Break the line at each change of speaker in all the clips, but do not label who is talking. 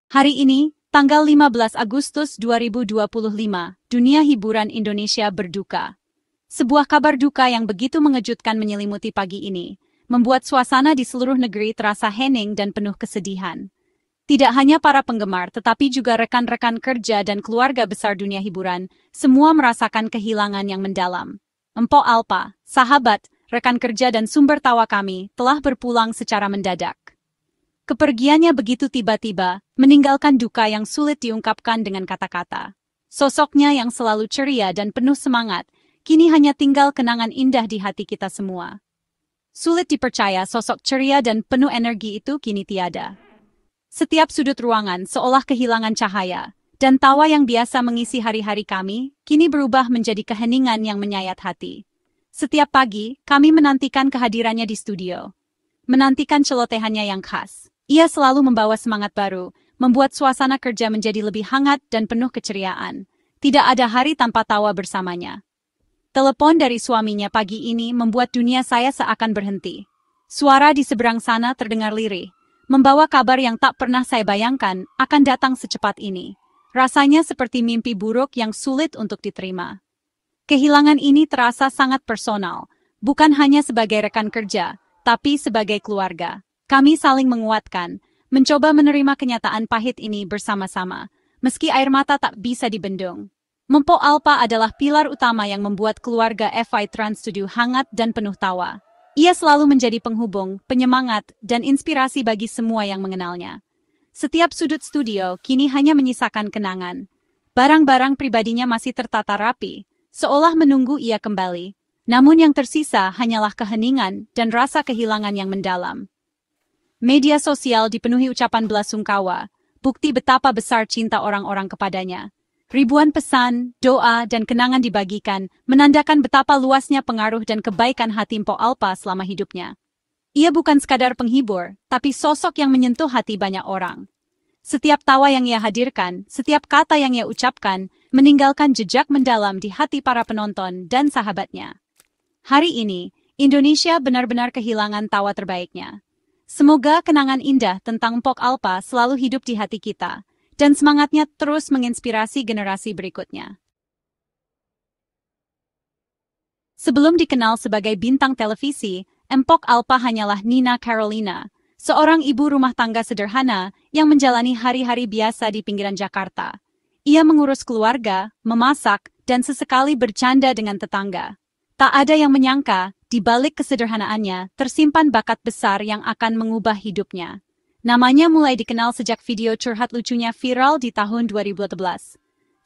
Hari ini, tanggal 15 Agustus 2025, dunia hiburan Indonesia berduka. Sebuah kabar duka yang begitu mengejutkan menyelimuti pagi ini, membuat suasana di seluruh negeri terasa hening dan penuh kesedihan. Tidak hanya para penggemar, tetapi juga rekan-rekan kerja dan keluarga besar dunia hiburan, semua merasakan kehilangan yang mendalam. Empok Alpa, sahabat, rekan kerja dan sumber tawa kami, telah berpulang secara mendadak. Kepergiannya begitu tiba-tiba, meninggalkan duka yang sulit diungkapkan dengan kata-kata. Sosoknya yang selalu ceria dan penuh semangat, kini hanya tinggal kenangan indah di hati kita semua. Sulit dipercaya sosok ceria dan penuh energi itu kini tiada. Setiap sudut ruangan seolah kehilangan cahaya, dan tawa yang biasa mengisi hari-hari kami, kini berubah menjadi keheningan yang menyayat hati. Setiap pagi, kami menantikan kehadirannya di studio. Menantikan celotehannya yang khas. Ia selalu membawa semangat baru, membuat suasana kerja menjadi lebih hangat dan penuh keceriaan. Tidak ada hari tanpa tawa bersamanya. Telepon dari suaminya pagi ini membuat dunia saya seakan berhenti. Suara di seberang sana terdengar lirih, membawa kabar yang tak pernah saya bayangkan akan datang secepat ini. Rasanya seperti mimpi buruk yang sulit untuk diterima. Kehilangan ini terasa sangat personal, bukan hanya sebagai rekan kerja, tapi sebagai keluarga. Kami saling menguatkan, mencoba menerima kenyataan pahit ini bersama-sama, meski air mata tak bisa dibendung. Empok Alpa adalah pilar utama yang membuat keluarga FI Trans Studio hangat dan penuh tawa. Ia selalu menjadi penghubung, penyemangat, dan inspirasi bagi semua yang mengenalnya. Setiap sudut studio kini hanya menyisakan kenangan. Barang-barang pribadinya masih tertata rapi, seolah menunggu ia kembali. Namun yang tersisa hanyalah keheningan dan rasa kehilangan yang mendalam. Media sosial dipenuhi ucapan belasungkawa, bukti betapa besar cinta orang-orang kepadanya. Ribuan pesan, doa, dan kenangan dibagikan, menandakan betapa luasnya pengaruh dan kebaikan hati Empok Alpa selama hidupnya. Ia bukan sekadar penghibur, tapi sosok yang menyentuh hati banyak orang. Setiap tawa yang ia hadirkan, setiap kata yang ia ucapkan, meninggalkan jejak mendalam di hati para penonton dan sahabatnya. Hari ini, Indonesia benar-benar kehilangan tawa terbaiknya. Semoga kenangan indah tentang Empok Alpa selalu hidup di hati kita, dan semangatnya terus menginspirasi generasi berikutnya. Sebelum dikenal sebagai bintang televisi, Empok Alpa hanyalah Nina Carolina, seorang ibu rumah tangga sederhana yang menjalani hari-hari biasa di pinggiran Jakarta. Ia mengurus keluarga, memasak, dan sesekali bercanda dengan tetangga. Tak ada yang menyangka, di balik kesederhanaannya, tersimpan bakat besar yang akan mengubah hidupnya. Namanya mulai dikenal sejak video curhat lucunya viral di tahun 2012.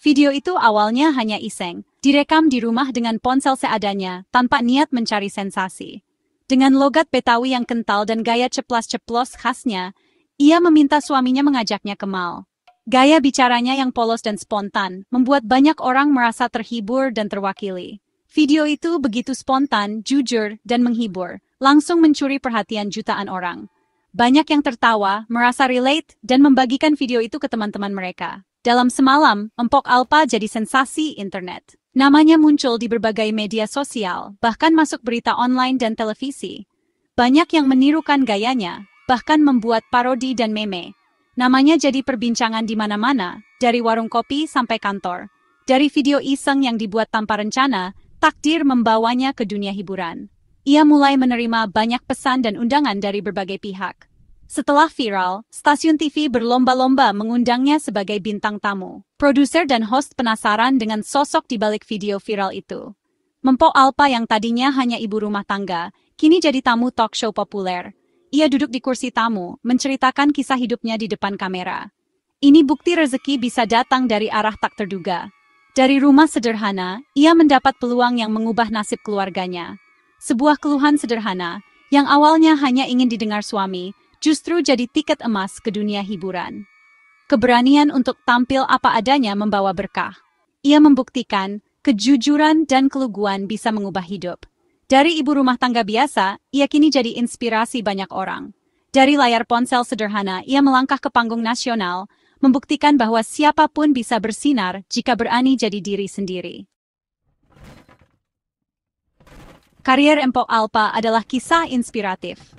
Video itu awalnya hanya iseng, direkam di rumah dengan ponsel seadanya, tanpa niat mencari sensasi. Dengan logat Betawi yang kental dan gaya ceplas-ceplos khasnya, ia meminta suaminya mengajaknya ke mall. Gaya bicaranya yang polos dan spontan, membuat banyak orang merasa terhibur dan terwakili. Video itu begitu spontan, jujur, dan menghibur, langsung mencuri perhatian jutaan orang. Banyak yang tertawa, merasa relate, dan membagikan video itu ke teman-teman mereka. Dalam semalam, Empok Alpa jadi sensasi internet. Namanya muncul di berbagai media sosial, bahkan masuk berita online dan televisi. Banyak yang menirukan gayanya, bahkan membuat parodi dan meme. Namanya jadi perbincangan di mana-mana, dari warung kopi sampai kantor. Dari video iseng yang dibuat tanpa rencana, takdir membawanya ke dunia hiburan. Ia mulai menerima banyak pesan dan undangan dari berbagai pihak. Setelah viral, stasiun TV berlomba-lomba mengundangnya sebagai bintang tamu. Produser dan host penasaran dengan sosok di balik video viral itu. Empok Alpa yang tadinya hanya ibu rumah tangga, kini jadi tamu talk show populer. Ia duduk di kursi tamu, menceritakan kisah hidupnya di depan kamera. Ini bukti rezeki bisa datang dari arah tak terduga. Dari rumah sederhana, ia mendapat peluang yang mengubah nasib keluarganya. Sebuah keluhan sederhana, yang awalnya hanya ingin didengar suami, justru jadi tiket emas ke dunia hiburan. Keberanian untuk tampil apa adanya membawa berkah. Ia membuktikan, kejujuran dan keluguan bisa mengubah hidup. Dari ibu rumah tangga biasa, ia kini jadi inspirasi banyak orang. Dari layar ponsel sederhana, ia melangkah ke panggung nasional, membuktikan bahwa siapapun bisa bersinar jika berani jadi diri sendiri. Karier Empok Alpa adalah kisah inspiratif.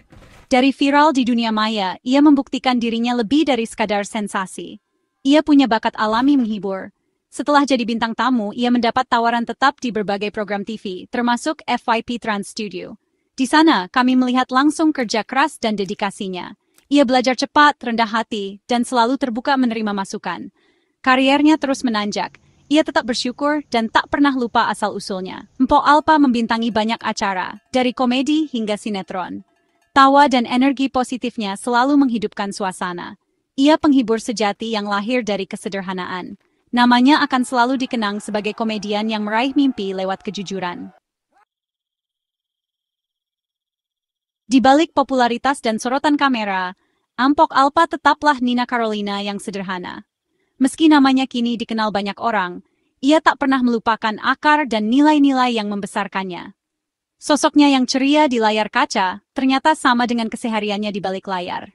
Dari viral di dunia maya, ia membuktikan dirinya lebih dari sekadar sensasi. Ia punya bakat alami menghibur. Setelah jadi bintang tamu, ia mendapat tawaran tetap di berbagai program TV, termasuk FYP Trans Studio. Di sana, kami melihat langsung kerja keras dan dedikasinya. Ia belajar cepat, rendah hati, dan selalu terbuka menerima masukan. Kariernya terus menanjak. Ia tetap bersyukur dan tak pernah lupa asal-usulnya. Mpok Alpa membintangi banyak acara, dari komedi hingga sinetron. Tawa dan energi positifnya selalu menghidupkan suasana. Ia penghibur sejati yang lahir dari kesederhanaan. Namanya akan selalu dikenang sebagai komedian yang meraih mimpi lewat kejujuran. Di balik popularitas dan sorotan kamera, Mpok Alpa tetaplah Nina Carolina yang sederhana. Meski namanya kini dikenal banyak orang, ia tak pernah melupakan akar dan nilai-nilai yang membesarkannya. Sosoknya yang ceria di layar kaca ternyata sama dengan kesehariannya di balik layar.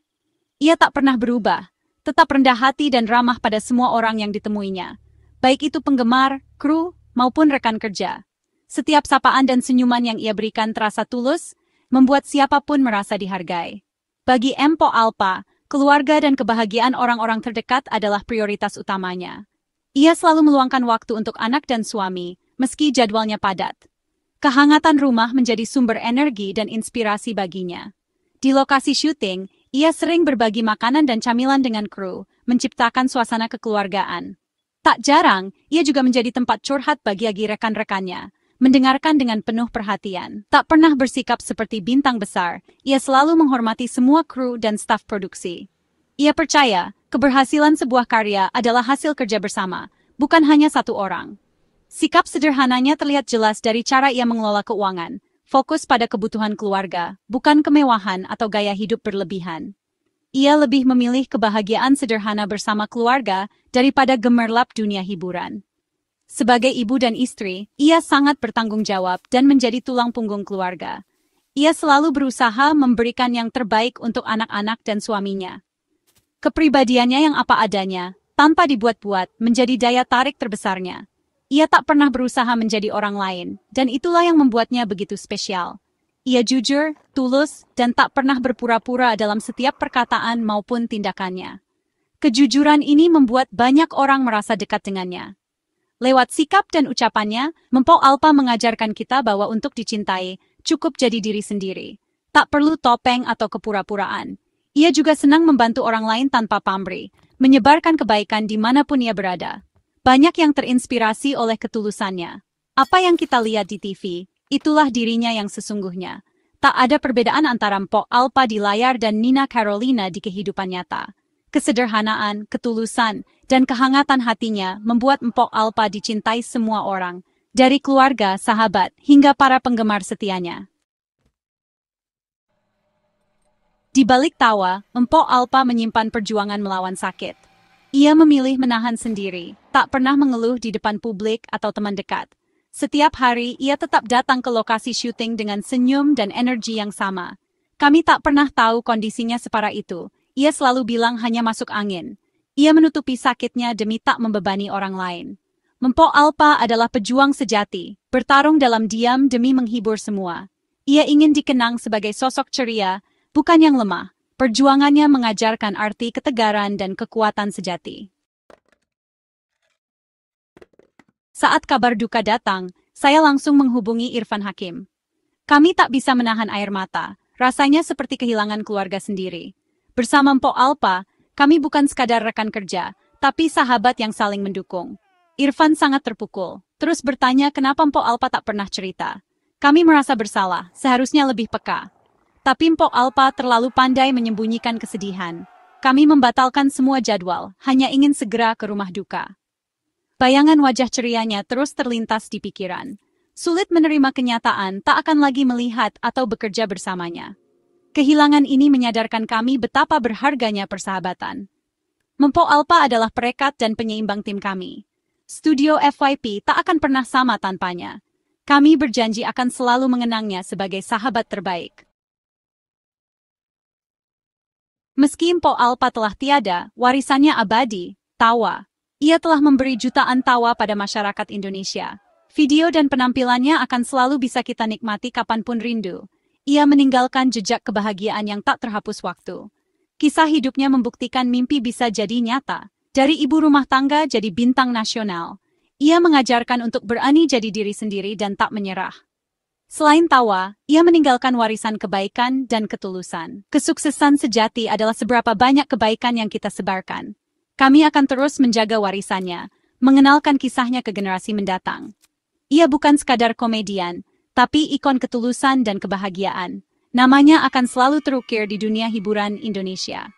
Ia tak pernah berubah, tetap rendah hati dan ramah pada semua orang yang ditemuinya, baik itu penggemar, kru, maupun rekan kerja. Setiap sapaan dan senyuman yang ia berikan terasa tulus, membuat siapapun merasa dihargai. Bagi Mpok Alpa, keluarga dan kebahagiaan orang-orang terdekat adalah prioritas utamanya. Ia selalu meluangkan waktu untuk anak dan suami, meski jadwalnya padat. Kehangatan rumah menjadi sumber energi dan inspirasi baginya. Di lokasi syuting, ia sering berbagi makanan dan camilan dengan kru, menciptakan suasana kekeluargaan. Tak jarang, ia juga menjadi tempat curhat bagi rekan-rekannya, mendengarkan dengan penuh perhatian. Tak pernah bersikap seperti bintang besar, ia selalu menghormati semua kru dan staf produksi. Ia percaya, keberhasilan sebuah karya adalah hasil kerja bersama, bukan hanya satu orang. Sikap sederhananya terlihat jelas dari cara ia mengelola keuangan, fokus pada kebutuhan keluarga, bukan kemewahan atau gaya hidup berlebihan. Ia lebih memilih kebahagiaan sederhana bersama keluarga daripada gemerlap dunia hiburan. Sebagai ibu dan istri, ia sangat bertanggung jawab dan menjadi tulang punggung keluarga. Ia selalu berusaha memberikan yang terbaik untuk anak-anak dan suaminya. Kepribadiannya yang apa adanya, tanpa dibuat-buat, menjadi daya tarik terbesarnya. Ia tak pernah berusaha menjadi orang lain, dan itulah yang membuatnya begitu spesial. Ia jujur, tulus, dan tak pernah berpura-pura dalam setiap perkataan maupun tindakannya. Kejujuran ini membuat banyak orang merasa dekat dengannya. Lewat sikap dan ucapannya, Mpok Alpa mengajarkan kita bahwa untuk dicintai, cukup jadi diri sendiri. Tak perlu topeng atau kepura-puraan. Ia juga senang membantu orang lain tanpa pamrih, menyebarkan kebaikan dimanapun ia berada. Banyak yang terinspirasi oleh ketulusannya. Apa yang kita lihat di TV, itulah dirinya yang sesungguhnya. Tak ada perbedaan antara Mpok Alpa di layar dan Nina Carolina di kehidupan nyata. Kesederhanaan, ketulusan, dan kehangatan hatinya membuat Mpok Alpa dicintai semua orang, dari keluarga, sahabat, hingga para penggemar setianya. Di balik tawa, Mpok Alpa menyimpan perjuangan melawan sakit. Ia memilih menahan sendiri, tak pernah mengeluh di depan publik atau teman dekat. Setiap hari, ia tetap datang ke lokasi syuting dengan senyum dan energi yang sama. Kami tak pernah tahu kondisinya separah itu. Ia selalu bilang hanya masuk angin. Ia menutupi sakitnya demi tak membebani orang lain. Mpok Alpa adalah pejuang sejati, bertarung dalam diam demi menghibur semua. Ia ingin dikenang sebagai sosok ceria, bukan yang lemah. Perjuangannya mengajarkan arti ketegaran dan kekuatan sejati. Saat kabar duka datang, saya langsung menghubungi Irfan Hakim. Kami tak bisa menahan air mata, rasanya seperti kehilangan keluarga sendiri. Bersama Mpok Alpa, kami bukan sekadar rekan kerja, tapi sahabat yang saling mendukung. Irfan sangat terpukul, terus bertanya kenapa Mpok Alpa tak pernah cerita. Kami merasa bersalah, seharusnya lebih peka. Tapi Mpok Alpa terlalu pandai menyembunyikan kesedihan. Kami membatalkan semua jadwal, hanya ingin segera ke rumah duka. Bayangan wajah cerianya terus terlintas di pikiran. Sulit menerima kenyataan, tak akan lagi melihat atau bekerja bersamanya. Kehilangan ini menyadarkan kami betapa berharganya persahabatan. Mpok Alpa adalah perekat dan penyeimbang tim kami. Studio FYP tak akan pernah sama tanpanya. Kami berjanji akan selalu mengenangnya sebagai sahabat terbaik. Meski Mpok Alpa telah tiada, warisannya abadi, tawa. Ia telah memberi jutaan tawa pada masyarakat Indonesia. Video dan penampilannya akan selalu bisa kita nikmati kapanpun rindu. ia meninggalkan jejak kebahagiaan yang tak terhapus waktu. Kisah hidupnya membuktikan mimpi bisa jadi nyata. Dari ibu rumah tangga jadi bintang nasional. Ia mengajarkan untuk berani jadi diri sendiri dan tak menyerah. Selain tawa, ia meninggalkan warisan kebaikan dan ketulusan. Kesuksesan sejati adalah seberapa banyak kebaikan yang kita sebarkan. Kami akan terus menjaga warisannya, mengenalkan kisahnya ke generasi mendatang. Ia bukan sekadar komedian, tapi ikon ketulusan dan kebahagiaan. Namanya akan selalu terukir di dunia hiburan Indonesia.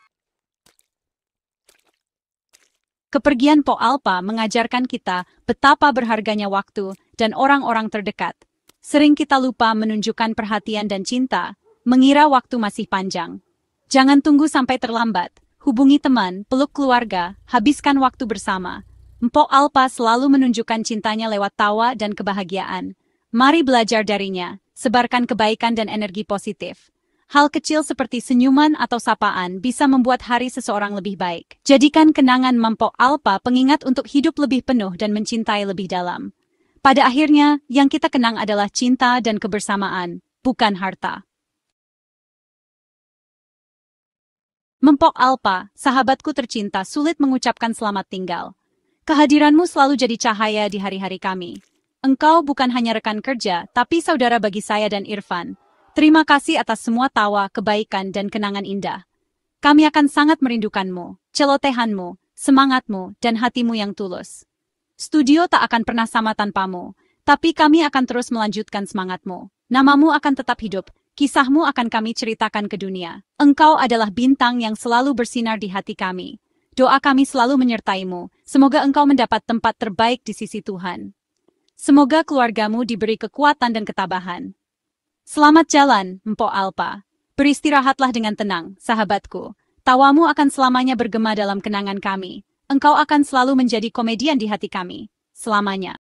Kepergian Po Alpa mengajarkan kita betapa berharganya waktu dan orang-orang terdekat. Sering kita lupa menunjukkan perhatian dan cinta, mengira waktu masih panjang. Jangan tunggu sampai terlambat. Hubungi teman, peluk keluarga, habiskan waktu bersama. Mpok Alpa selalu menunjukkan cintanya lewat tawa dan kebahagiaan. Mari belajar darinya, sebarkan kebaikan dan energi positif. Hal kecil seperti senyuman atau sapaan bisa membuat hari seseorang lebih baik. Jadikan kenangan Mpok Alpa pengingat untuk hidup lebih penuh dan mencintai lebih dalam. Pada akhirnya, yang kita kenang adalah cinta dan kebersamaan, bukan harta. Mpok Alpa, sahabatku tercinta, sulit mengucapkan selamat tinggal. Kehadiranmu selalu jadi cahaya di hari-hari kami. Engkau bukan hanya rekan kerja, tapi saudara bagi saya dan Irfan. Terima kasih atas semua tawa, kebaikan, dan kenangan indah. Kami akan sangat merindukanmu, celotehanmu, semangatmu, dan hatimu yang tulus. Studio tak akan pernah sama tanpamu, tapi kami akan terus melanjutkan semangatmu. Namamu akan tetap hidup, kisahmu akan kami ceritakan ke dunia. Engkau adalah bintang yang selalu bersinar di hati kami. Doa kami selalu menyertaimu, semoga engkau mendapat tempat terbaik di sisi Tuhan. Semoga keluargamu diberi kekuatan dan ketabahan. Selamat jalan, Mpok Alpa. Beristirahatlah dengan tenang, sahabatku. Tawamu akan selamanya bergema dalam kenangan kami. Engkau akan selalu menjadi komedian di hati kami. Selamanya.